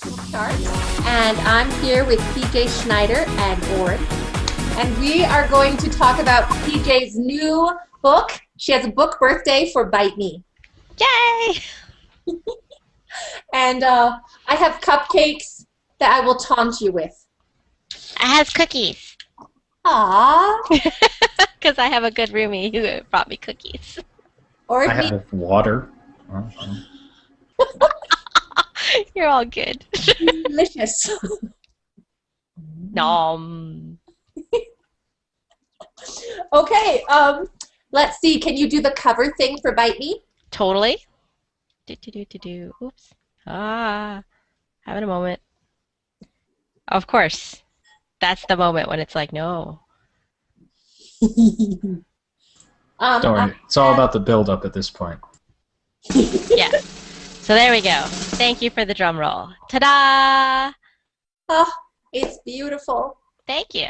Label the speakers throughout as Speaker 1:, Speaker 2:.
Speaker 1: Book Tart, and I'm here with PJ Schnyder and Ord. And we are going to talk about PJ's new book. She has a book birthday for Bite Me.
Speaker 2: Yay!
Speaker 1: And I have cupcakes that I will taunt you with.
Speaker 2: I have cookies.
Speaker 1: Aww.
Speaker 2: Because I have a good roomie who brought me cookies.
Speaker 1: Ord,
Speaker 3: I have water.
Speaker 2: You're all good.
Speaker 1: delicious.
Speaker 2: Nom.
Speaker 1: Okay, let's see. Can you do the cover thing for Bite Me?
Speaker 2: Totally. Do. Oops. Having a moment. Of course. That's the moment when it's like, no.
Speaker 3: Don't worry. It's all about the build-up at this point.
Speaker 2: Yes. So there we go. Thank you for the drum roll. Ta-da!
Speaker 1: Oh, it's beautiful.
Speaker 2: Thank you.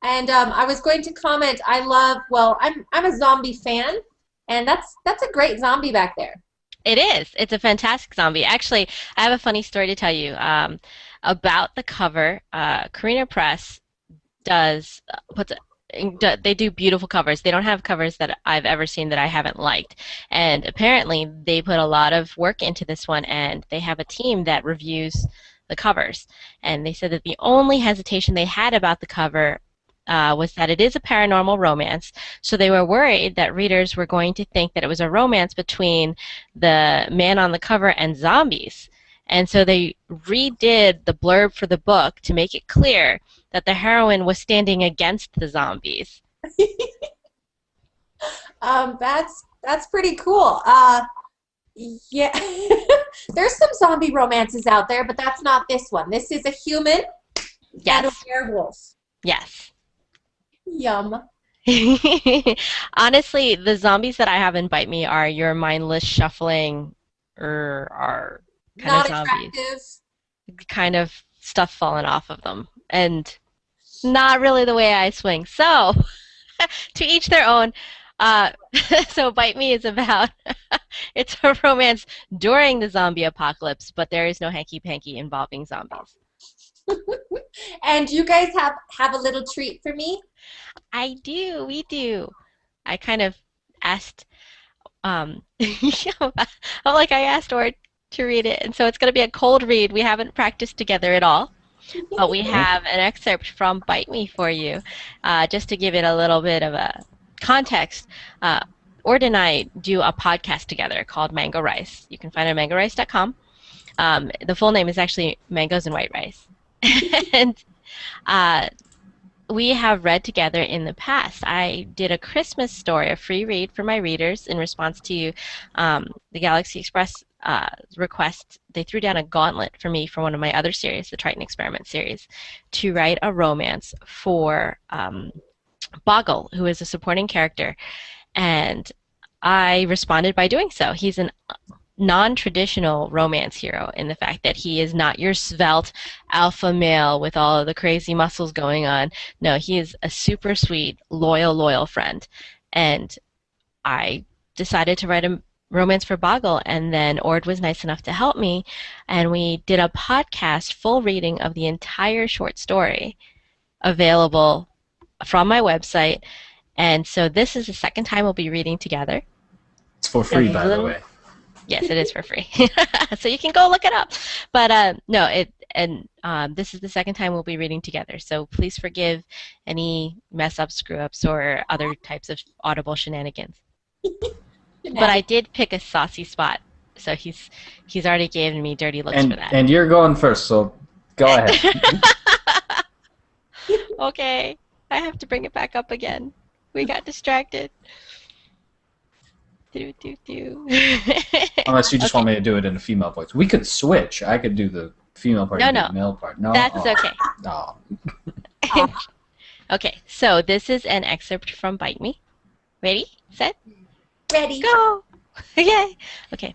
Speaker 1: And I was going to comment, I'm a zombie fan, and that's a great zombie back there.
Speaker 2: It is. It's a fantastic zombie. Actually, I have a funny story to tell you about the cover. Carina Press they do beautiful covers. They don't have covers that I've ever seen that I haven't liked. And apparently they put a lot of work into this one, and they have a team that reviews the covers. And they said that the only hesitation they had about the cover was that it is a paranormal romance. So they were worried that readers were going to think that it was a romance between the man on the cover and zombies. And so they redid the blurb for the book to make it clear that the heroine was standing against the zombies.
Speaker 1: That's pretty cool. Yeah, there's some zombie romances out there, but that's not this one. This is a human and a werewolf.
Speaker 2: Yes.
Speaker 1: Yum.
Speaker 2: Honestly, the zombies that I have in Bite Me are your mindless shuffling are kind
Speaker 1: Not
Speaker 2: of zombies.
Speaker 1: attractive.
Speaker 2: Kind of stuff falling off of them. And not really the way I swing. So, to each their own. So Bite Me is about, it's a romance during the zombie apocalypse, but there is no hanky-panky involving zombies.
Speaker 1: And you guys have a little treat for me?
Speaker 2: I do, we do. I kind of asked, I asked Ord to read it, and so it's going to be a cold read. We haven't practiced together at all. But we have an excerpt from Bite Me for you, just to give it a little bit of a context. Ord and I do a podcast together called Mango Rice. You can find it at mangorice.com. The full name is actually Mangoes and White Rice. And we have read together in the past. I did a Christmas story, a free read for my readers in response to the Galaxy Express request. They threw down a gauntlet for me for one of my other series, the Triton Experiment series, to write a romance for Boggle, who is a supporting character, and I responded by doing so. He's a non-traditional romance hero in the fact that he is not your svelte alpha male with all of the crazy muscles going on. No, he is a super sweet, loyal friend. And I decided to write a romance for Boggle, and then Ord was nice enough to help me, and we did a podcast full reading of the entire short story available from my website. And so this is the second time we'll be reading together.
Speaker 3: It's for free, by the way.
Speaker 2: Yes, it is for free. So you can go look it up. But this is the second time we'll be reading together. So please forgive any mess ups, screw ups, or other types of audible shenanigans. But I did pick a saucy spot, so he's already given me dirty looks for that.
Speaker 3: And you're going first, so go ahead.
Speaker 2: Okay, I have to bring it back up again. We got distracted.
Speaker 3: Unless you just want me to do it in a female voice. We could switch. I could do the female part and do the male part. No,
Speaker 2: that's okay.
Speaker 3: No.
Speaker 2: Okay, so this is an excerpt from Bite Me. Ready? Set?
Speaker 1: Ready.
Speaker 2: Go! Yay! Okay.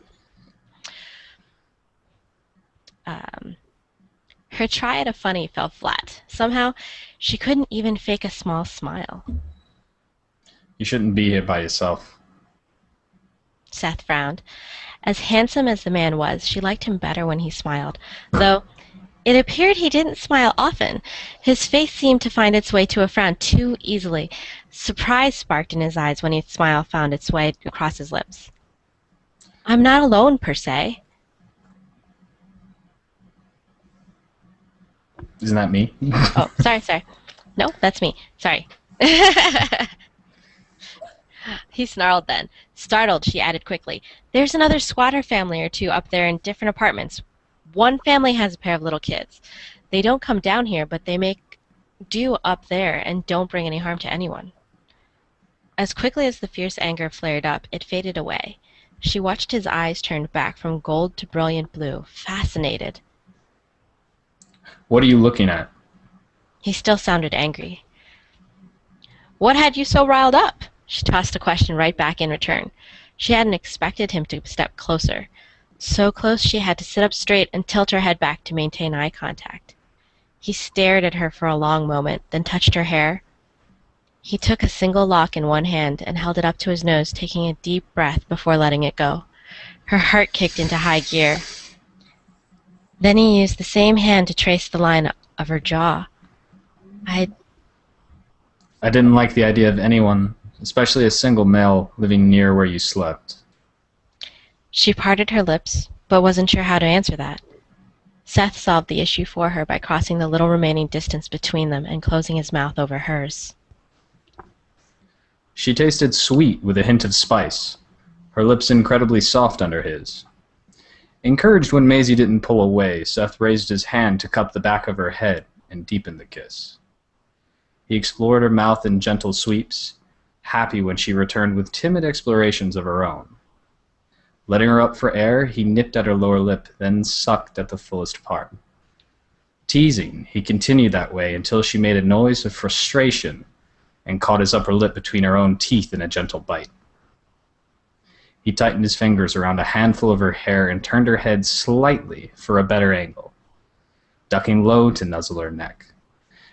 Speaker 2: Her try at a funny fell flat. Somehow, she couldn't even fake a small smile.
Speaker 3: You shouldn't be here by yourself.
Speaker 2: Seth frowned. As handsome as the man was, she liked him better when he smiled, though it appeared he didn't smile often. His face seemed to find its way to a frown too easily. Surprise sparked in his eyes when his smile found its way across his lips. I'm not alone, per se.
Speaker 3: Isn't that me?
Speaker 2: Oh, sorry. No, that's me. Sorry. He snarled then. Startled, she added quickly, There's another squatter family or two up there in different apartments. One family has a pair of little kids. They don't come down here, but they make do up there and don't bring any harm to anyone. As quickly as the fierce anger flared up, it faded away. She watched his eyes turn back from gold to brilliant blue, fascinated.
Speaker 3: What are you looking at?
Speaker 2: He still sounded angry. What had you so riled up? She tossed the question right back in return. She hadn't expected him to step closer. So close she had to sit up straight and tilt her head back to maintain eye contact. He stared at her for a long moment, then touched her hair. He took a single lock in one hand and held it up to his nose, taking a deep breath before letting it go. Her heart kicked into high gear. Then he used the same hand to trace the line of her jaw. I
Speaker 3: didn't like the idea of anyone, especially a single male, living near where you slept.
Speaker 2: She parted her lips, but wasn't sure how to answer that. Seth solved the issue for her by crossing the little remaining distance between them and closing his mouth over hers.
Speaker 3: She tasted sweet with a hint of spice, her lips incredibly soft under his. Encouraged when Maisie didn't pull away, Seth raised his hand to cup the back of her head and deepen the kiss. He explored her mouth in gentle sweeps, happy when she returned with timid explorations of her own. Letting her up for air, he nipped at her lower lip, then sucked at the fullest part. Teasing, he continued that way until she made a noise of frustration and caught his upper lip between her own teeth in a gentle bite. He tightened his fingers around a handful of her hair and turned her head slightly for a better angle, ducking low to nuzzle her neck.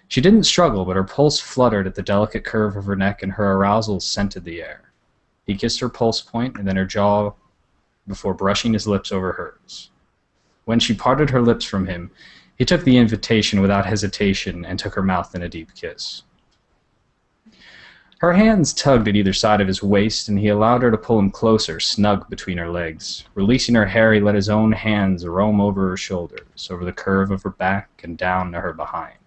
Speaker 3: She didn't struggle, but her pulse fluttered at the delicate curve of her neck and her arousal scented the air. He kissed her pulse point and then her jaw before brushing his lips over hers. When she parted her lips from him, he took the invitation without hesitation and took her mouth in a deep kiss. Her hands tugged at either side of his waist, and he allowed her to pull him closer, snug between her legs. Releasing her hair, he let his own hands roam over her shoulders, over the curve of her back, and down to her behind.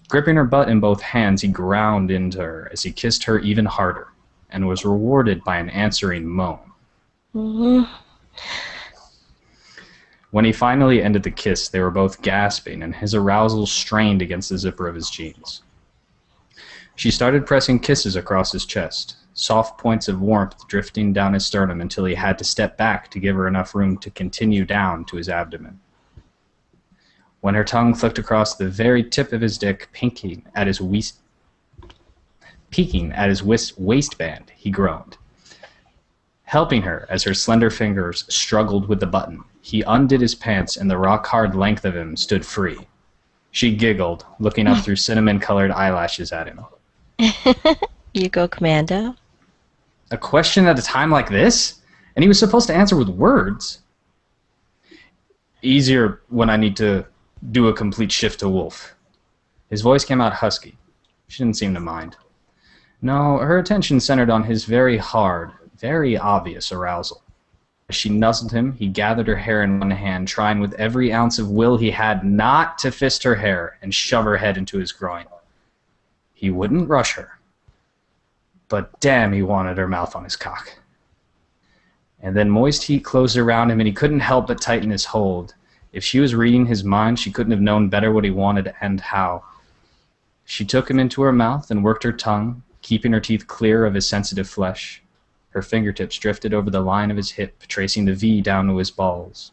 Speaker 3: Gripping her butt in both hands, he ground into her as he kissed her even harder, and was rewarded by an answering moan.
Speaker 2: Mm-hmm.
Speaker 3: When he finally ended the kiss, they were both gasping, and his arousal strained against the zipper of his jeans. She started pressing kisses across his chest, soft points of warmth drifting down his sternum until he had to step back to give her enough room to continue down to his abdomen. When her tongue flicked across the very tip of his dick, peeking at his waistband, he groaned. Helping her as her slender fingers struggled with the button, he undid his pants and the rock-hard length of him stood free. She giggled, looking up through cinnamon-colored eyelashes at him.
Speaker 2: You go commando?
Speaker 3: A question at a time like this? And he was supposed to answer with words. Easier when I need to do a complete shift to wolf. His voice came out husky. She didn't seem to mind. No, her attention centered on his very hard, very obvious arousal. As she nuzzled him, he gathered her hair in one hand, trying with every ounce of will he had not to fist her hair and shove her head into his groin. He wouldn't rush her, but damn, he wanted her mouth on his cock. And then moist heat closed around him, and he couldn't help but tighten his hold. If she was reading his mind, she couldn't have known better what he wanted and how. She took him into her mouth and worked her tongue, keeping her teeth clear of his sensitive flesh. Her fingertips drifted over the line of his hip, tracing the V down to his balls.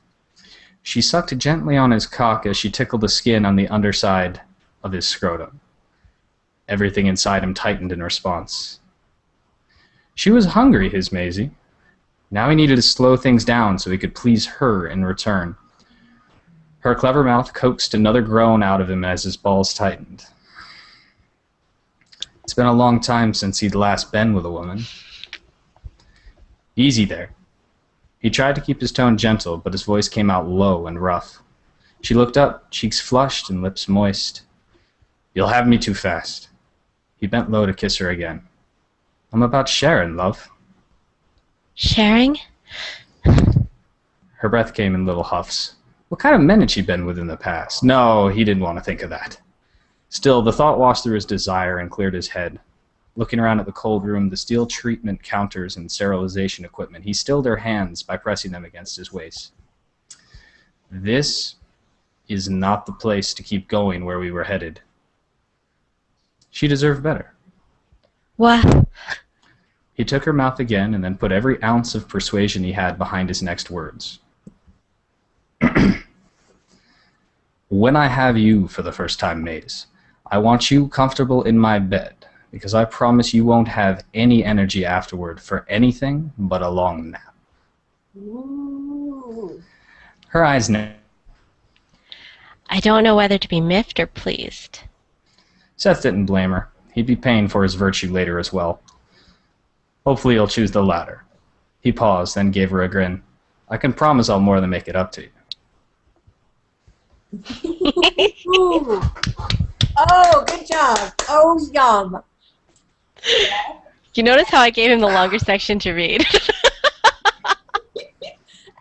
Speaker 3: She sucked gently on his cock as she tickled the skin on the underside of his scrotum. Everything inside him tightened in response. She was hungry, his Maisie. Now he needed to slow things down so he could please her in return. Her clever mouth coaxed another groan out of him as his balls tightened. It's been a long time since he'd last been with a woman. Easy there. He tried to keep his tone gentle, but his voice came out low and rough. She looked up, cheeks flushed and lips moist. "You'll have me too fast." He bent low to kiss her again. "I'm about Sharon, love."
Speaker 2: Sharing?
Speaker 3: Her breath came in little huffs. What kind of men had she been with in the past? No, he didn't want to think of that. Still, the thought washed through his desire and cleared his head. Looking around at the cold room, the steel treatment counters and sterilization equipment, he stilled her hands by pressing them against his waist. This is not the place to keep going where we were headed. She deserved better.
Speaker 2: What?
Speaker 3: He took her mouth again and then put every ounce of persuasion he had behind his next words. "When I have you for the first time, Maze, I want you comfortable in my bed, because I promise you won't have any energy afterward for anything but a long nap."
Speaker 1: Ooh.
Speaker 3: Her eyes narrowed.
Speaker 2: I don't know whether to be miffed or pleased.
Speaker 3: Seth didn't blame her. He'd be paying for his virtue later as well. Hopefully he'll choose the latter. He paused, then gave her a grin. "I can promise I'll more than make it up to you."
Speaker 1: Ooh. Oh, good job. Oh, yum.
Speaker 2: You notice how I gave him the longer section to read?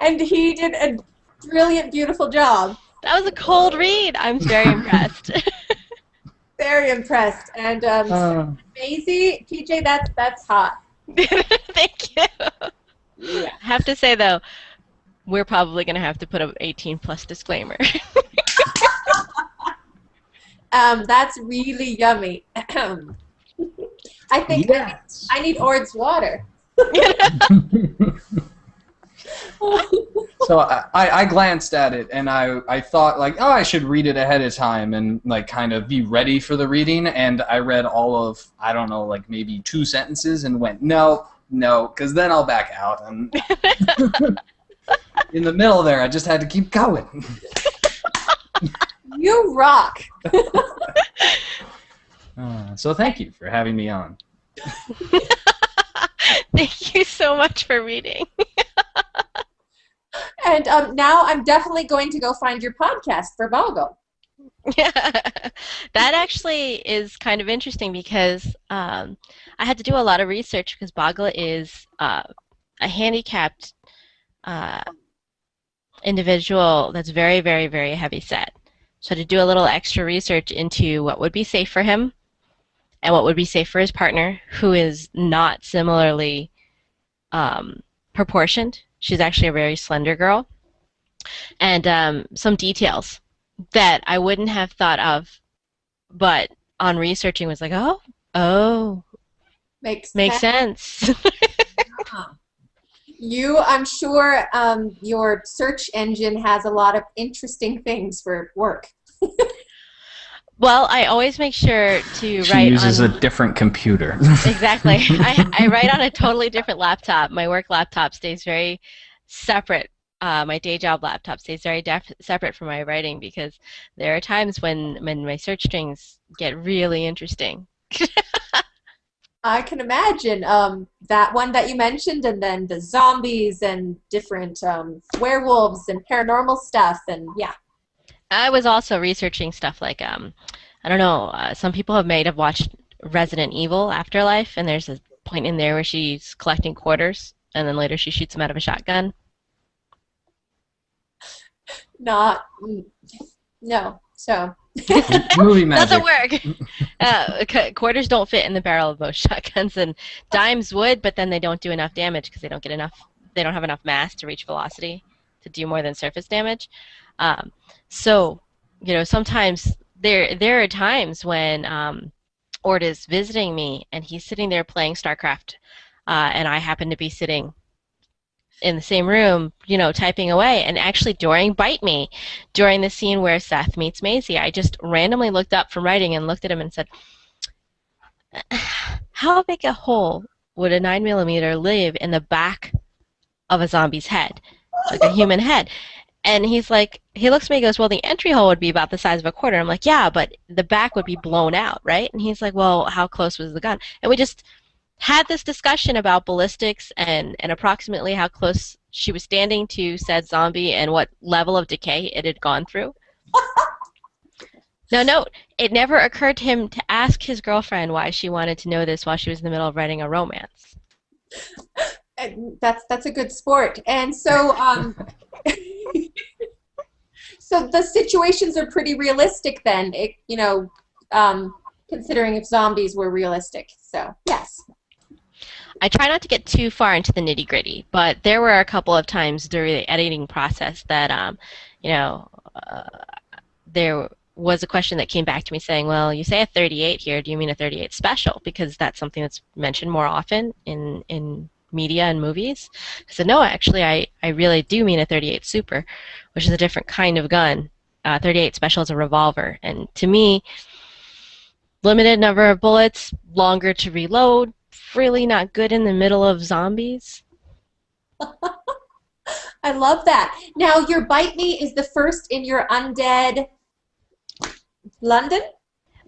Speaker 1: And he did a brilliant, beautiful job.
Speaker 2: That was a cold read. I'm very impressed.
Speaker 1: Very impressed. And Maisie, PJ, that's hot.
Speaker 2: Thank you.
Speaker 1: Yeah.
Speaker 2: I have to say, though, we're probably going to have to put an 18-plus disclaimer.
Speaker 1: That's really yummy. I think
Speaker 3: Yes.
Speaker 1: I need Ord's water.
Speaker 3: So I glanced at it and I thought like, oh, I should read it ahead of time and like kind of be ready for the reading, and I read all of, I don't know, like maybe 2 sentences and went, no, because then I'll back out. And in the middle there, I just had to keep going.
Speaker 1: You rock.
Speaker 3: So thank you for having me on.
Speaker 2: Thank you so much for reading.
Speaker 1: And now I'm definitely going to go find your podcast for Boggle.
Speaker 2: Yeah, that actually is kind of interesting because I had to do a lot of research because Boggle is a handicapped individual that's very, very, very heavy set. So to do a little extra research into what would be safe for him and what would be safe for his partner, who is not similarly proportioned. She's actually a very slender girl. And some details that I wouldn't have thought of, but on researching was like, oh,
Speaker 1: Makes
Speaker 2: sense.
Speaker 1: I'm sure your search engine has a lot of interesting things for work.
Speaker 2: Well, I always make sure to
Speaker 3: She
Speaker 2: write
Speaker 3: uses
Speaker 2: on...
Speaker 3: a different computer.
Speaker 2: Exactly. I write on a totally different laptop. My work laptop stays very separate. My day job laptop stays very separate from my writing because there are times when my search strings get really interesting.
Speaker 1: I can imagine that one that you mentioned, and then the zombies and different werewolves and paranormal stuff, and yeah.
Speaker 2: I was also researching stuff like, I don't know, some people may have watched Resident Evil Afterlife, and there's a point in there where she's collecting quarters, and then later she shoots them out of a shotgun.
Speaker 1: No, so.
Speaker 3: Movie magic.
Speaker 2: Doesn't work. Quarters don't fit in the barrel of most shotguns, and dimes would, but then they don't do enough damage because they don't have enough mass to reach velocity to do more than surface damage. So, you know, sometimes there are times when Ord is visiting me and he's sitting there playing StarCraft, and I happen to be sitting in the same room, you know, typing away. And actually during the scene where Seth meets Maisie, I just randomly looked up from writing and looked at him and said, how big a hole would a 9mm live in the back of a zombie's head, like a human head? And he's like, he looks at me and goes, well, the entry hole would be about the size of a quarter. I'm like, yeah, but the back would be blown out, right? And he's like, well, how close was the gun? And we just had this discussion about ballistics and approximately how close she was standing to said zombie and what level of decay it had gone through. Now note, it never occurred to him to ask his girlfriend why she wanted to know this while she was in the middle of writing a romance.
Speaker 1: That's a good sport. And so so the situations are pretty realistic then, considering if zombies were realistic. So, yes.
Speaker 2: I try not to get too far into the nitty-gritty, but there were a couple of times during the editing process that, there was a question that came back to me saying, well, you say a 38 here, do you mean a 38 special? Because that's something that's mentioned more often in media and movies. I said, no, actually, I really do mean a 38 super, which is a different kind of gun. 38 special is a revolver, and to me, limited number of bullets, longer to reload, really not good in the middle of zombies.
Speaker 1: I love that. Now, your Bite Me is the first in your Undead London?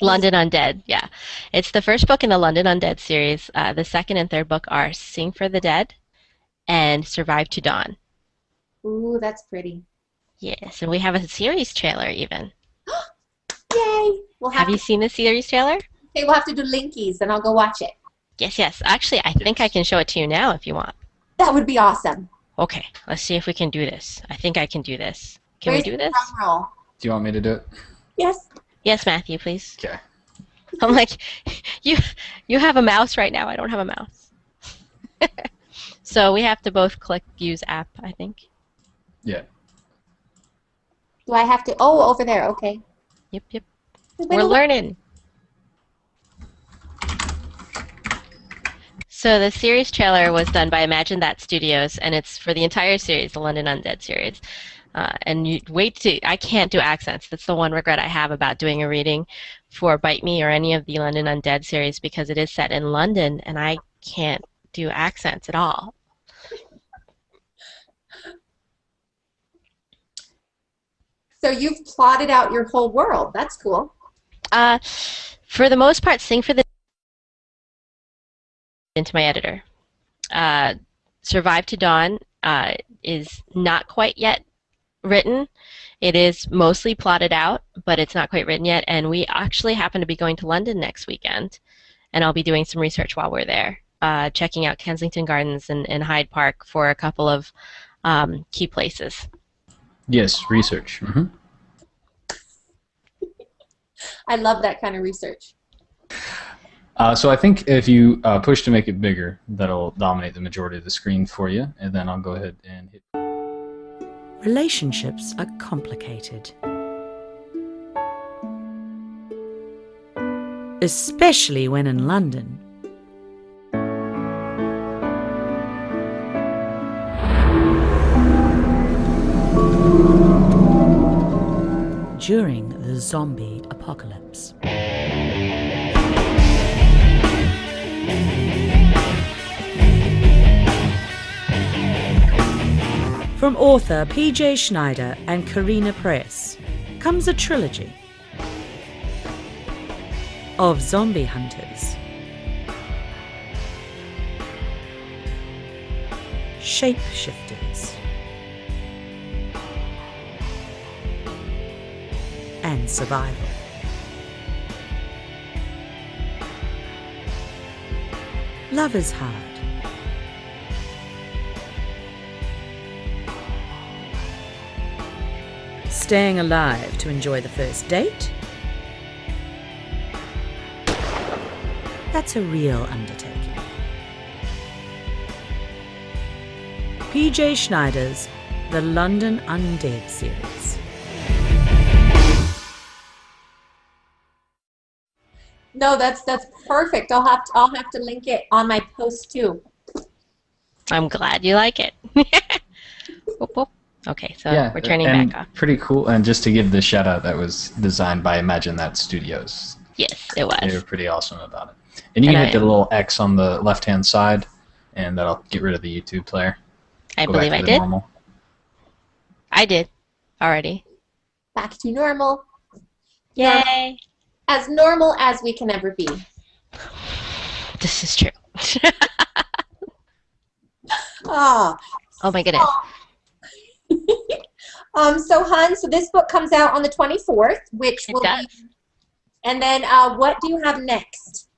Speaker 2: London Undead, yeah. It's the first book in the London Undead series. The second and third book are Sing for the Dead and Survive to Dawn.
Speaker 1: Ooh, that's pretty.
Speaker 2: Yes, and we have a series trailer even.
Speaker 1: Yay!
Speaker 2: Have you seen the series trailer?
Speaker 1: Okay, we'll have to do linkies, and I'll go watch it.
Speaker 2: Yes. Actually, I think I can show it to you now if you want.
Speaker 1: That would be awesome.
Speaker 2: Okay, let's see if we can do this. I think I can do this. Can we do this?
Speaker 1: Drum roll?
Speaker 3: Do you want me to do it?
Speaker 1: Yes.
Speaker 2: Yes, Matthew, please.
Speaker 3: Okay.
Speaker 2: I'm like, you have a mouse right now. I don't have a mouse. So we have to both click use app, I think.
Speaker 3: Yeah.
Speaker 1: Do I have to? Oh, over there. Okay.
Speaker 2: Yep. We're learning. So the series trailer was done by Imagine That Studios, and it's for the entire series, the London Undead series. And you I can't do accents. That's the one regret I have about doing a reading for Bite Me or any of the London Undead series, because it is set in London, and I can't do accents at all.
Speaker 1: So you've plotted out your whole world. That's cool.
Speaker 2: For the most part, Sing for the into my editor. Survive to Dawn is not quite yet written. It is mostly plotted out, but it's not quite written yet, and we actually happen to be going to London next weekend, and I'll be doing some research while we're there, checking out Kensington Gardens and Hyde Park for a couple of key places.
Speaker 3: Yes, research. Mm-hmm.
Speaker 1: I love that kind of research.
Speaker 3: So I think if you push to make it bigger, that'll dominate the majority of the screen for you, and then I'll go ahead and hit.
Speaker 4: Relationships are complicated, especially when in London. During the zombie apocalypse. From author PJ Schnyder and Karina Press comes a trilogy of zombie hunters, shapeshifters, and survival. Love is hard. Staying alive to enjoy the first date? That's a real undertaking. PJ Schnyder's The London Undead series.
Speaker 1: No, that's perfect. I'll have to link it on my post too.
Speaker 2: I'm glad you like it. Whoop, whoop. Okay, so we're turning back off.
Speaker 3: Pretty cool. And just to give the shout out, that was designed by Imagine That Studios.
Speaker 2: Yes, it was.
Speaker 3: They were pretty awesome about it. And you can hit the little X on the left-hand side, and that'll get rid of the YouTube player.
Speaker 2: I believe I did.
Speaker 3: Normal.
Speaker 2: I did already.
Speaker 1: Back to normal.
Speaker 2: Yay!
Speaker 1: As normal as we can ever be.
Speaker 2: This is true. Oh my goodness.
Speaker 1: So, Hun, so this book comes out on the 24th, which
Speaker 2: It
Speaker 1: will
Speaker 2: does.
Speaker 1: be. And then, what do you have next?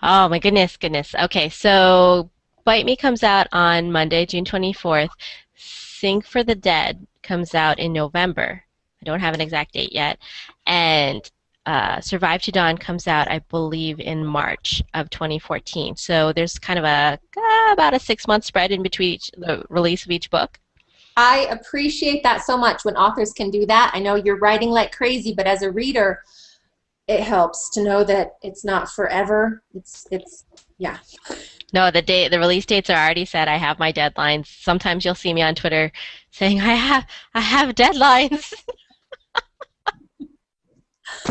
Speaker 2: Oh my goodness. Okay, so Bite Me comes out on Monday, June 24th. Sing for the Dead comes out in November. I don't have an exact date yet. And Survive to Dawn comes out, I believe, in March of 2014. So there's kind of about a 6-month spread in between the release of each book.
Speaker 1: I appreciate that so much when authors can do that. I know you're writing like crazy, but as a reader, it helps to know that it's not forever. It's yeah.
Speaker 2: No, the release dates are already set. I have my deadlines. Sometimes you'll see me on Twitter saying I have deadlines.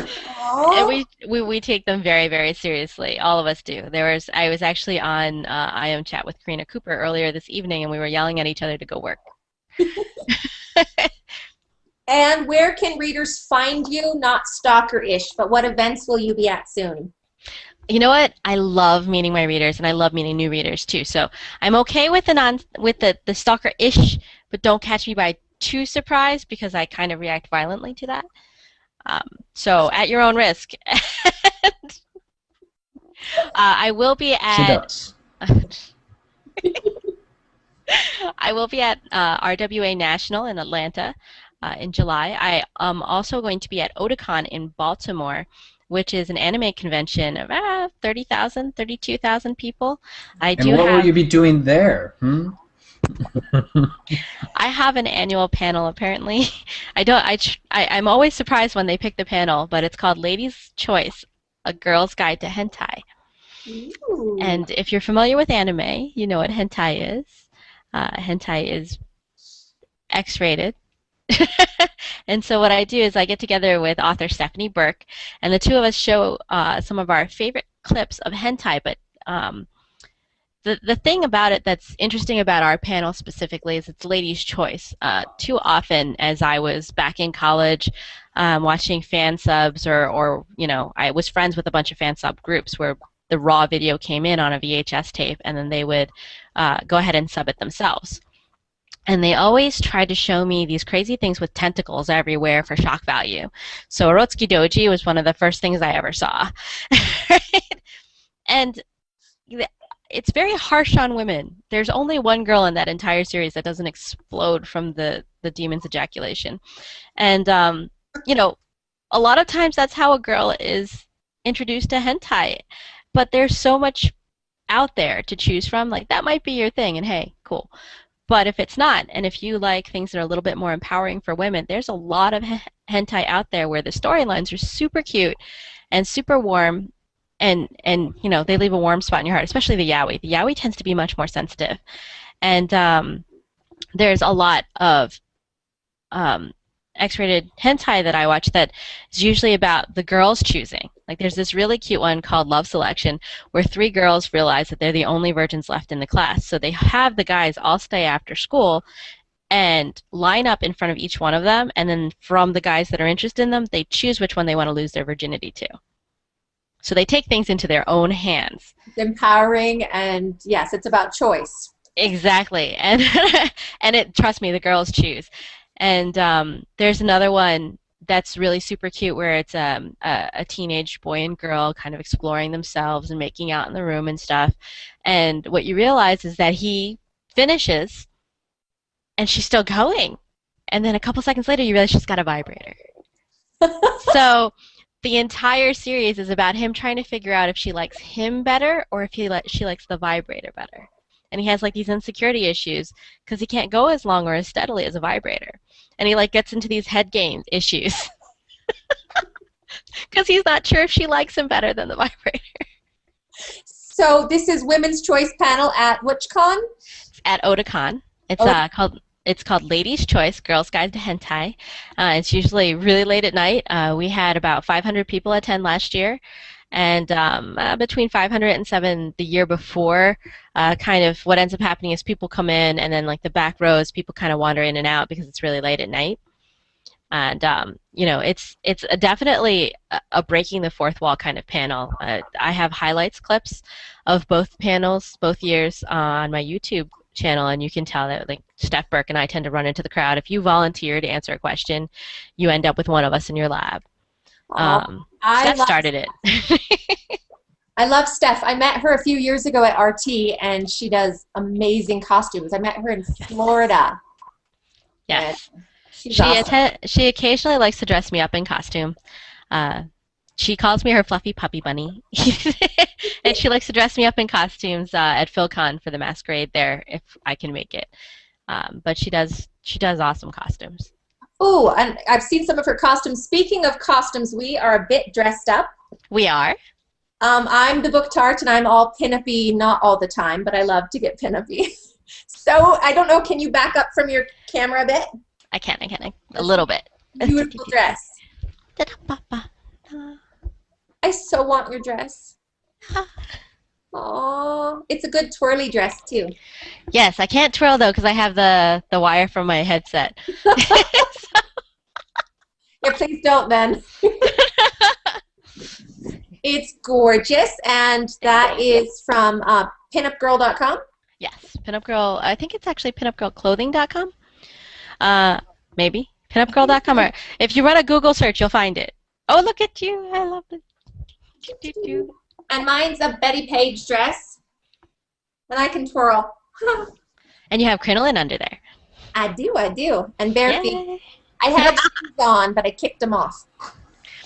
Speaker 2: And we take them very, very seriously. All of us do. I was actually on I Am Chat with Karina Cooper earlier this evening, and we were yelling at each other to go work.
Speaker 1: And where can readers find you? Not stalker-ish, but what events will you be at soon?
Speaker 2: You know what? I love meeting my readers, and I love meeting new readers too. So I'm okay with the stalker-ish, but don't catch me by too surprise because I kind of react violently to that. So at your own risk. I will be at.
Speaker 3: She does.
Speaker 2: I will be at RWA National in Atlanta in July. I am also going to be at Otakon in Baltimore, which is an anime convention of 30,000, 32,000 people.
Speaker 3: What will you be doing there?
Speaker 2: I have an annual panel apparently. I'm always surprised when they pick the panel, but it's called Ladies' Choice: A Girl's Guide to Hentai.
Speaker 1: Ooh.
Speaker 2: And if you're familiar with anime, you know what hentai is. Hentai is X-rated. And so what I do is I get together with author Stephanie Burke, and the two of us show some of our favorite clips of hentai. But the thing about it that's interesting about our panel specifically is it's ladies' choice. Too often, as I was back in college watching fan subs, or I was friends with a bunch of fan sub groups where the raw video came in on a VHS tape, and then they would go ahead and sub it themselves. And they always tried to show me these crazy things with tentacles everywhere for shock value. So Orotsuki Doji was one of the first things I ever saw. Right? And it's very harsh on women. There's only one girl in that entire series that doesn't explode from the demon's ejaculation. And, a lot of times that's how a girl is introduced to hentai. But there's so much out there to choose from. Like, that might be your thing, and hey, cool. But if it's not, and if you like things that are a little bit more empowering for women, there's a lot of hentai out there where the storylines are super cute and super warm, and they leave a warm spot in your heart, especially the yaoi. The yaoi tends to be much more sensitive. And there's a lot of X-rated hentai that I watch that is usually about the girls choosing. Like, there's this really cute one called Love Selection where 3 girls realize that they're the only virgins left in the class. So they have the guys all stay after school and line up in front of each one of them, and then from the guys that are interested in them, they choose which one they want to lose their virginity to. So they take things into their own hands.
Speaker 1: It's empowering, and yes, it's about choice.
Speaker 2: Exactly. And trust me, the girls choose. And there's another one that's really super cute where it's a teenage boy and girl kind of exploring themselves and making out in the room and stuff. And what you realize is that he finishes and she's still going. And then a couple seconds later you realize she's got a vibrator. So the entire series is about him trying to figure out if she likes him better or if she likes the vibrator better. And he has like these insecurity issues because he can't go as long or as steadily as a vibrator. And he like gets into these head game issues because he's not sure if she likes him better than the vibrator.
Speaker 1: So this is Women's Choice panel at which con?
Speaker 2: At Otakon. It's called Ladies' Choice: Girls' Guide to Hentai. It's usually really late at night. We had about 500 people attend last year. And between 500 and 700 the year before, kind of what ends up happening is people come in, and then like the back rows, people kind of wander in and out because it's really late at night. And it's definitely a breaking the fourth wall kind of panel. I have highlights clips of both panels, both years on my YouTube channel, and you can tell that like Steph Burke and I tend to run into the crowd. If you volunteer to answer a question, you end up with one of us in your lab. Steph started it.
Speaker 1: I love Steph. I met her a few years ago at RT, and she does amazing costumes. I met her in Florida.
Speaker 2: Yes.
Speaker 1: She's awesome.
Speaker 2: She occasionally likes to dress me up in costume. She calls me her fluffy puppy bunny. And she likes to dress me up in costumes at PhilCon for the masquerade there if I can make it. But she does awesome costumes.
Speaker 1: Oh, and I've seen some of her costumes. Speaking of costumes, we are a bit dressed up.
Speaker 2: We are.
Speaker 1: I'm the Book Tart, and I'm all pin-up-y, not all the time, but I love to get pin-up-y. So, I don't know, can you back up from your camera a bit?
Speaker 2: I can. A little bit.
Speaker 1: Beautiful dress. I so want your dress. Oh, it's a good twirly dress, too.
Speaker 2: Yes, I can't twirl, though, because I have the wire from my headset.
Speaker 1: Yeah, please don't, then. It's gorgeous, and that is from pinupgirl.com?
Speaker 2: Yes, Pinup Girl. I think it's actually pinupgirlclothing.com. Maybe. Pinupgirl.com. Or if you run a Google search, you'll find it. Oh, look at you. I love it.
Speaker 1: And mine's a Betty Page dress. And I can twirl.
Speaker 2: And you have crinoline under there.
Speaker 1: I do. And bare feet. I had shoes on, but I kicked them off.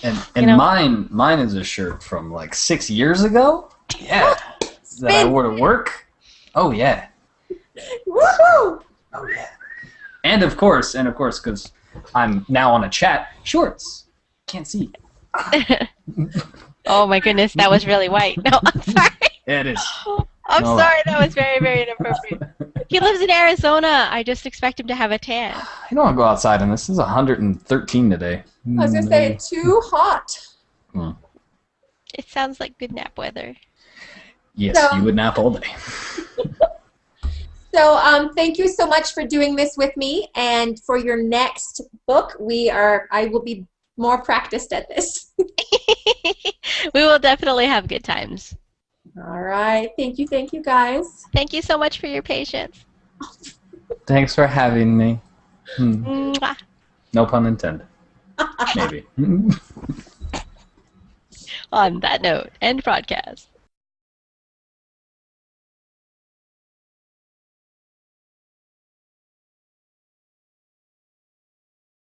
Speaker 3: And mine is a shirt from like 6 years ago. Yeah. That I wore to work. Oh yeah.
Speaker 1: Woohoo!
Speaker 3: Oh yeah. And of course, because I'm now on a chat, shorts. Can't see.
Speaker 2: Oh my goodness, that was really white. No, I'm sorry.
Speaker 3: Yeah, it is.
Speaker 2: I'm sorry, that was very, very inappropriate. He lives in Arizona. I just expect him to have a tan.
Speaker 3: I don't want to go outside on this. This is 113 today.
Speaker 1: I was going to say, it's too hot.
Speaker 2: It sounds like good nap weather.
Speaker 3: Yes, you would nap all day.
Speaker 1: So thank you so much for doing this with me. And for your next book, I will be more practiced at this.
Speaker 2: We will definitely have good times.
Speaker 1: All right. Thank you, guys.
Speaker 2: Thank you so much for your patience.
Speaker 3: Thanks for having me.
Speaker 2: Mwah.
Speaker 3: No pun intended. Maybe.
Speaker 2: On that note, end broadcast.